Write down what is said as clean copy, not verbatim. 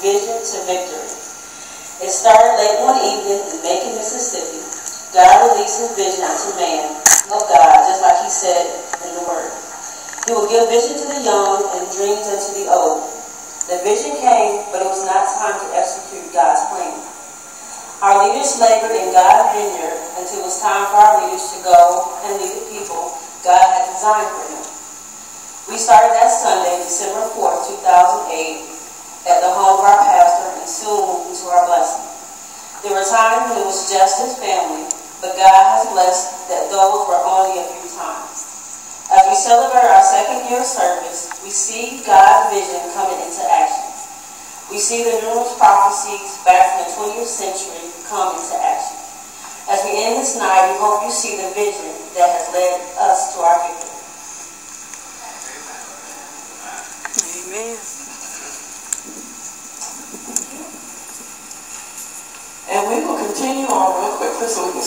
vision to victory. It started late one evening in Macon, Mississippi. God released his vision to man of God, just like he said in the Word. He will give vision to the young and dreams unto the old. The vision came, but it was not time to execute God's plan. Our leaders labored in God's vineyard until it was time for our leaders to go and lead the people God had designed for them. We started that Sunday, December 4th, 2008, at the home of our pastor and soon moved into our blessing. There were times when it was just his family, but God has blessed that those were only a few times. As we celebrate our second year of service, we see God's vision coming into action. We see the numerous prophecies back from the 20th century come into action. As we end this night, we hope you see the vision that has led us to our victory. Amen. And we will continue on real quickly so we can